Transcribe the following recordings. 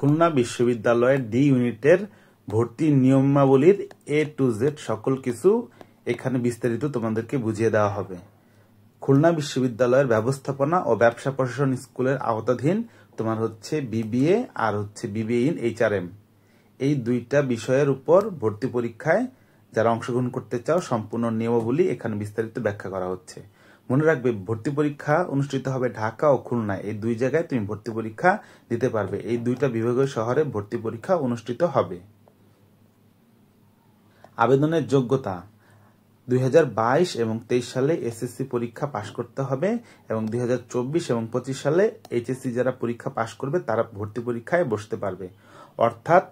খুলনা বিশ্ববিদ্যালয়ের ডি ইউনিটের ভর্তি নিয়মাবলীর A to Z সকল কিছু এখানে বিস্তারিত তোমাদেরকে বুঝিয়ে দেওয়া হবে। খুলনা বিশ্ববিদ্যালয়ের ব্যবস্থাপনা ও ব্যবসা প্রশাসন স্কুলের আওতাধীন তোমার হচ্ছে বিবিএ আর হচ্ছে বিবিএ ইন HRM, এই দুইটা বিষয়ের উপর ভর্তি পরীক্ষায় যারা অংশগ্রহণ করতে চাও সম্পূর্ণ নিয়মাবলী এখানে বিস্তারিত ব্যাখ্যা করা হচ্ছে। মনে রাখবে, ভর্তি পরীক্ষা অনুষ্ঠিত হবে ঢাকা ও খুলনা, এই দুই জায়গায় তুমি ভর্তি পরীক্ষা দিতে পারবে। এই দুইটা বিভাগীয় শহরে ভর্তি পরীক্ষা অনুষ্ঠিত হবে। আবেদনের যোগ্যতা 2022 এবং 23 সালে এসএসসি পরীক্ষা পাশ করতে হবে এবং 2024 এবং 25 সালে এইচএসসি যারা পরীক্ষা পাশ করবে তারা ভর্তি পরীক্ষায় বসতে পারবে, অর্থাৎ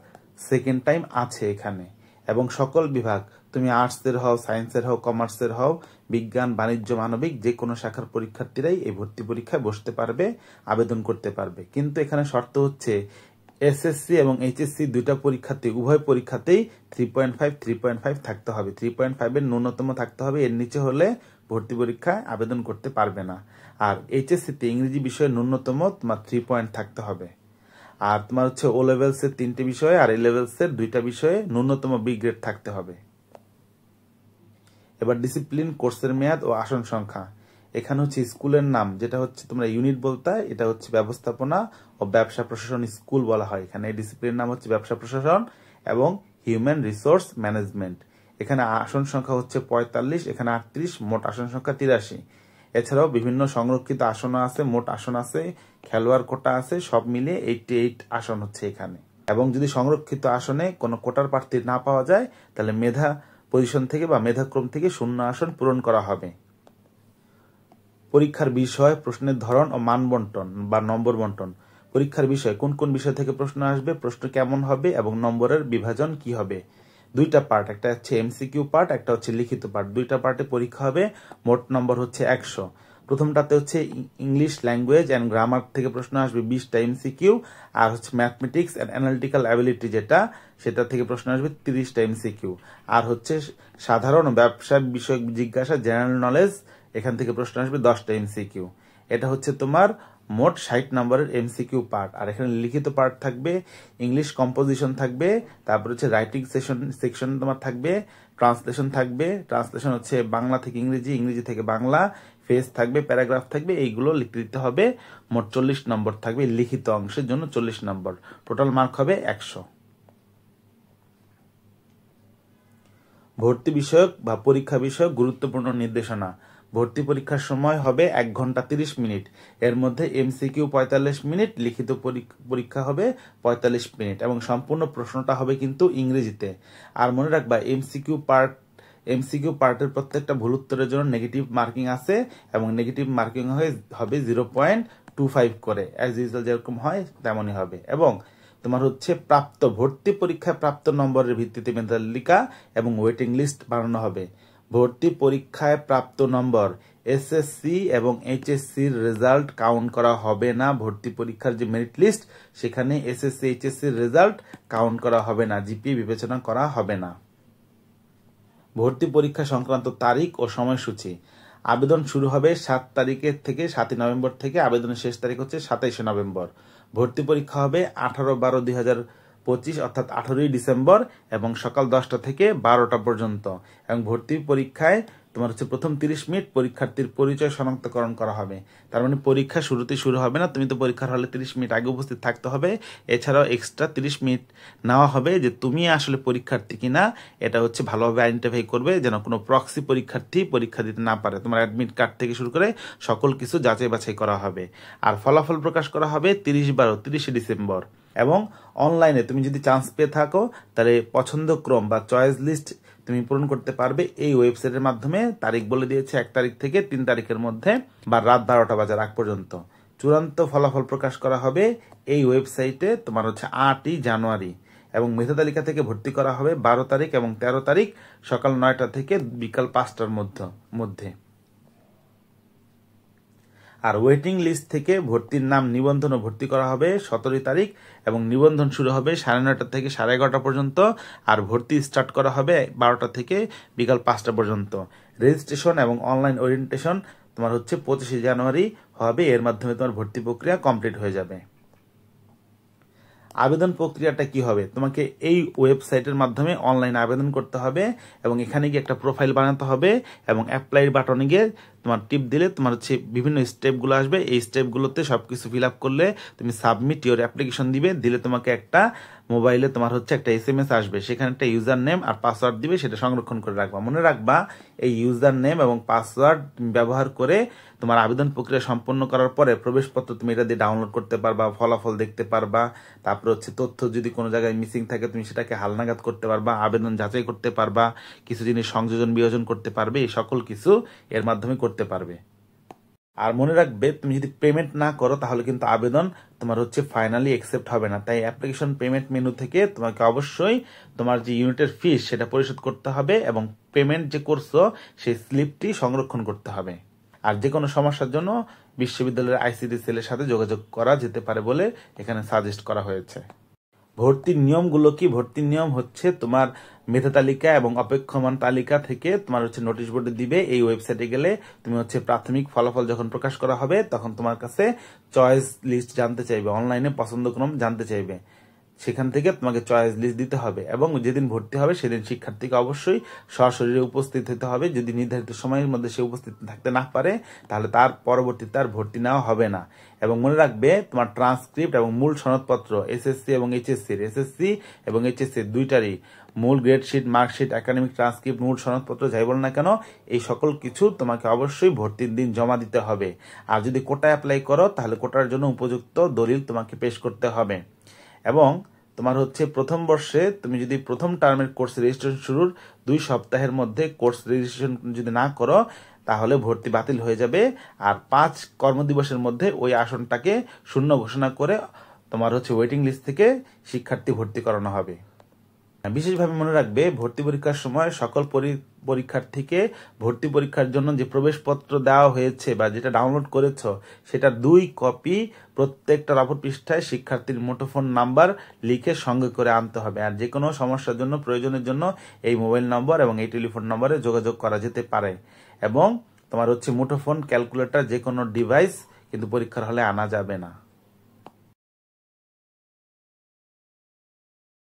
সেকেন্ড টাইম আছে এখানে। এবং সকল বিভাগ, তুমি আর্টসের হও, সায়েন্সের হও, কমার্সের হও, বিজ্ঞান, বাণিজ্য, মানবিক যে কোনো শাখার পরীক্ষার্থীরাই এই ভর্তি পরীক্ষায় বসতে পারবে, আবেদন করতে পারবে। কিন্তু এখানে শর্ত হচ্ছে এসএসসি এবং এইচএসসি দুইটা পরীক্ষাতে উভয় পরীক্ষাতেই 3.5 থাকতে হবে। 3.5 এর ন্যূনতম থাকতে হবে, এর নিচে হলে ভর্তি পরীক্ষায় আবেদন করতে পারবে না। আর এইচএসসিতে ইংরেজি বিষয়ে ন্যূনতম তোমার 3 পয়েন্ট থাকতে হবে। আর তোমার হচ্ছে ও লেভেলসের 3টে বিষয়ে আর এ লেভেলসের 2টা বিষয়ে ন্যূনতম বি গ্রেড থাকতে হবে। এবার ডিসিপ্লিন, কোর্সের মেয়াদ ও আসন সংখ্যা। এখানে হচ্ছে স্কুলের নাম, যেটা হচ্ছে তোমরা ইউনিট বলতে, এটা হচ্ছে ব্যবস্থাপনা ও ব্যবসা প্রশাসন স্কুল বলা হয়। এখানে এই ডিসিপ্লিনের নাম হচ্ছে ব্যবসা প্রশাসন এবং হিউম্যান রিসোর্স ম্যানেজমেন্ট। এখানে আসন সংখ্যা হচ্ছে 45, এখানে 38, মোট আসন সংখ্যা 83। এছাড়াও বিভিন্ন সংরক্ষিত আসন আছে, মোট আসন আছে, খেলোয়াড় কোটা আছে, সব মিলিয়ে 88 আসন হচ্ছে এখানে। এবং যদি সংরক্ষিত আসনে কোনো কোটার প্রার্থী না পাওয়া যায় তাহলে মেধা পজিশন থেকে বা মেধাক্রম থেকে শূন্য আসন পূরণ করা হবে। পরীক্ষার বিষয়, প্রশ্নের ধরন ও মান বন্টন বা নম্বর বন্টন। পরীক্ষার বিষয়, কোন কোন বিষয় থেকে প্রশ্ন আসবে, প্রশ্ন কেমন হবে এবং নম্বরের বিভাজন কি হবে। দুইটা পার্ট, একটা হচ্ছে এমসিকিউ পার্ট, একটা হচ্ছে লিখিত পার্ট। দুইটা পার্টে পরীক্ষা হবে, মোট নম্বর হচ্ছে 100। প্রথমটাতে হচ্ছে ইংলিশ ল্যাঙ্গুয়েজ অ্যান্ড গ্রামার থেকে প্রশ্ন আসবে 20টা এমসিকিউ, আর হচ্ছে ম্যাথমেটিক্স অ্যান্ড অ্যানালিটিক্যাল অ্যাবিলিটি সেটা থেকে প্রশ্ন আসবে 30টা এমসিকিউ। আর হচ্ছে সাধারণ ব্যবসা বিষয়ক জিজ্ঞাসা, জেনারেল নলেজ, এখান থেকে প্রশ্ন আসবে 10টা এমসিকিউ। এটা হচ্ছে তোমার মোট 60 নম্বরের এমসিকিউ পার্ট। আর এখানে লিখিত পার্ট থাকবে, ইংলিশ কম্পোজিশন থাকবে, তারপর হচ্ছে রাইটিং সেকশন তোমার থাকবে, ট্রান্সলেশন থাকবে, ট্রান্সলেশন হচ্ছে বাংলা থেকে ইংরেজি, ইংরেজি থেকে বাংলা, ফেজ থাকবে, প্যারাগ্রাফ থাকবে, এইগুলো লিখতে দিতে হবে। মোট 40 নম্বর থাকবে, লিখিত অংশের জন্য 40 নম্বর, টোটাল মার্ক হবে 100। ভর্তি বিষয়ক বা পরীক্ষা বিষয়ক গুরুত্বপূর্ণ নির্দেশনা। ভর্তি পরীক্ষার সময় হবে 1 ঘন্টা 30 মিনিট, এর মধ্যে এমসিকিউ 45 মিনিট, লিখিত পরীক্ষা হবে 45 মিনিট এবং সম্পূর্ণ প্রশ্নটা হবে কিন্তু ইংরেজিতে। আর মনে রাখবা, এমসিকিউ পার্টের প্রত্যেকটা ভুল উত্তরের জন্য নেগেটিভ মার্কিং আছে এবং নেগেটিভ মার্কিং হবে 0.25 করে, অ্যাজ ইউজুয়াল যেরকম হয় তেমনই হবে। এবং তোমার হচ্ছে ভর্তি পরীক্ষায় প্রাপ্ত নম্বরের ভিত্তিতে মেধা তালিকা এবং ওয়েটিং লিস্ট বানানো হবে। ভর্তি পরীক্ষায় প্রাপ্ত নম্বর, এসএসসি এবং এইচএসসির রেজাল্ট কাউন্ট করা হবে না। ভর্তি পরীক্ষার যে মেরিট লিস্ট, সেখানে এসএসসি এইচএসসির রেজাল্ট কাউন্ট করা হবে না, জিপিএ বিবেচনা করা হবে না। ভর্তি পরীক্ষা সংক্রান্ত তারিখ ও সময়সূচি। আবেদন শুরু হবে 7 তারিখের থেকে 7 নভেম্বর থেকে, আবেদনের শেষ তারিখ হচ্ছে 27 নভেম্বর। ভর্তি পরীক্ষা হবে 18-12-2025 অর্থাৎ 18ই ডিসেম্বর এবং সকাল 10টা থেকে 12টা পর্যন্ত। এবং ভর্তি পরীক্ষায় তোমার হচ্ছে প্রথম 30 মিনিট পরীক্ষার্থীর পরিচয় শনাক্তকরণ করা হবে। তার মানে পরীক্ষা শুরুতে শুরু হবে না, তুমি তো পরীক্ষার হলে 30 মিনিট আগে উপস্থিত থাকতে হবে। এছাড়াও এক্সট্রা 30 মিনিট নেওয়া হবে যে তুমি আসলে পরীক্ষার্থী কিনা, এটা হচ্ছে ভালোভাবে আইডেন্টিফাই করবে, যেন কোনো প্রক্সি পরীক্ষার্থী পরীক্ষা দিতে না পারে। তোমার অ্যাডমিট কার্ড থেকে শুরু করে সকল কিছু যাচাই বাছাই করা হবে। আর ফলাফল প্রকাশ করা হবে 30 ডিসেম্বর। এবং অনলাইনে তুমি যদি চান্স পেয়ে থাকো তাহলে পছন্দক্রম বা চয়েস লিস্ট তুমি পূরণ করতে পারবে এই ওয়েবসাইটের মাধ্যমে। তারিখ বলে দিয়েছে 1 তারিখ থেকে 3 তারিখের মধ্যে বা রাত 12টা বাজার আগ পর্যন্ত। চূড়ান্ত ফলাফল প্রকাশ করা হবে এই ওয়েবসাইটে তোমার হচ্ছে 8ই জানুয়ারি। এবং মেধা তালিকা থেকে ভর্তি করা হবে 12 তারিখ এবং 13 তারিখ সকাল 9টা থেকে বিকাল 5টার মধ্যে। আর ওয়েটিং লিস্ট থেকে ভর্তির নাম নিবন্ধন ও ভর্তি করা হবে 17 তারিখ এবং নিবন্ধন শুরু হবে 9:30 থেকে 11:30 পর্যন্ত। আর ভর্তি স্টার্ট করা হবে 12টা থেকে বিকাল 5টা পর্যন্ত। রেজিস্ট্রেশন এবং অনলাইন ওরিয়েন্টেশন তোমার হচ্ছে 25 জানুয়ারি হবে, এর মাধ্যমে তোমার ভর্তি প্রক্রিয়া কমপ্লিট হয়ে যাবে। আবেদন প্রক্রিয়াটা কি হবে, তোমাকে এই ওয়েবসাইটের মাধ্যমে অনলাইনে আবেদন করতে হবে এবং এখানে গিয়ে একটা প্রোফাইল বানাতে হবে এবং অ্যাপ্লাই বাটনে গিয়ে তোমার টিপ দিলে তোমার হচ্ছে বিভিন্ন স্টেপগুলো আসবে। এই স্টেপগুলোতে সবকিছু ফিল আপ করলে তুমি সাবমিট ইওর অ্যাপ্লিকেশন দিলে তোমাকে একটা মোবাইলে তোমার হচ্ছে একটা SMS আসবে, সেখানে একটা ইউজার নেম আর পাসওয়ার্ড দিবে, সেটা সংরক্ষণ করে রাখবা। মনে রাখবা এই ইউজার নেম এবং পাসওয়ার্ড ব্যবহার করে তোমার আবেদন প্রক্রিয়া সম্পন্ন করার পরে প্রবেশপত্র তুমি এটা দিয়ে ডাউনলোড করতে পারবা, ফলাফল দেখতে পারবা, তারপর হচ্ছে তথ্য যদি কোনো জায়গায় মিসিং থাকে তুমি সেটাকে হালনাগাদ করতে পারবা, আবেদন যাচাই করতে পারবা, কিছু জিনিস সংযোজন বিয়োজন করতে পারবে, এই সকল কিছু এর মাধ্যমে করতে পারবে। আর মনে রাখবে তুমি যদি পেমেন্ট না করো তাহলে কিন্তু আবেদন তোমার হচ্ছে ফাইনালি অ্যাকসেপ্ট হবে না। তাই অ্যাপ্লিকেশন পেমেন্ট মেনু থেকে তোমাকে অবশ্যই তোমার যে ইউনিটের ফিস সেটা পরিশোধ করতে হবে এবং পেমেন্ট যে করছো সেই স্লিপটি সংরক্ষণ করতে হবে। আর যে কোনো সমস্যার জন্য বিশ্ববিদ্যালয়ের ICT সেলের সাথে যোগাযোগ করা যেতে পারে বলে এখানে সাজেস্ট করা হয়েছে। ভর্তির নিয়মগুলো কি? ভর্তির নিয়ম হচ্ছে তোমার মেধা তালিকা এবং অপেক্ষমান তালিকা থেকে তোমার হচ্ছে নোটিশ বোর্ডে দিবে। এই ওয়েবসাইটে গেলে তুমি হচ্ছে প্রাথমিক ফলাফল যখন প্রকাশ করা হবে তখন তোমার কাছে চয়েস লিস্ট জানতে চাইবে, অনলাইনে পছন্দক্রম জানতে চাইবে, সেখান থেকে তোমাকে চয়েস লিস্ট দিতে হবে এবং যেদিন ভর্তি হবে সেদিন শিক্ষার্থীকে অবশ্যই সশরীরে উপস্থিত হতে হবে। যদি নির্ধারিত সময়ের মধ্যে সে উপস্থিত থাকতে না পারে তাহলে তার পরবর্তীতে আর ভর্তি নেওয়া হবে না। এবং মনে রাখবে তোমার ট্রান্সক্রিপ্ট এবং মূল সনদপত্র SSC এবং HSC দুইটারই মূল গ্রেডশিট, মার্কশিট, একাডেমিক ট্রান্সক্রিপ্ট, মূল সনদপত্র যাই বল না কেন এই সকল কিছু তোমাকে অবশ্যই ভর্তির দিন জমা দিতে হবে। আর যদি কোটা অ্যাপ্লাই করো তাহলে কোটার জন্য উপযুক্ত দলিল তোমাকে পেশ করতে হবে। এবং তোমার হচ্ছে প্রথম বর্ষে তুমি যদি প্রথম টার্মের কোর্স রেজিস্ট্রেশন শুরুর 2 সপ্তাহের মধ্যে কোর্স রেজিস্ট্রেশন যদি না করো তাহলে ভর্তি বাতিল হয়ে যাবে। আর 5 কর্মদিবসের মধ্যে ওই আসনটাকে শূন্য ঘোষণা করে তোমার হচ্ছে ওয়েটিং লিস্ট থেকে শিক্ষার্থী ভর্তি করানো হবে। বিশেষভাবে মনে রাখবে ভর্তি পরীক্ষার সময় সকল পরীক্ষার্থীকে ভর্তি পরীক্ষার জন্য যে প্রবেশপত্র দেওয়া হয়েছে বা যেটা ডাউনলোড করেছ সেটা 2 কপি প্রত্যেকটার অপর পৃষ্ঠায় শিক্ষার্থীর মুঠোফোন নাম্বার লিখে সঙ্গে করে আনতে হবে। আর যে কোনো সমস্যার জন্য প্রয়োজনের জন্য এই মোবাইল নম্বর এবং এই টেলিফোন নম্বরে যোগাযোগ করা যেতে পারে। এবং তোমার হচ্ছে মুঠোফোন, ক্যালকুলেটর, যে কোনো ডিভাইস কিন্তু পরীক্ষার হলে আনা যাবে না।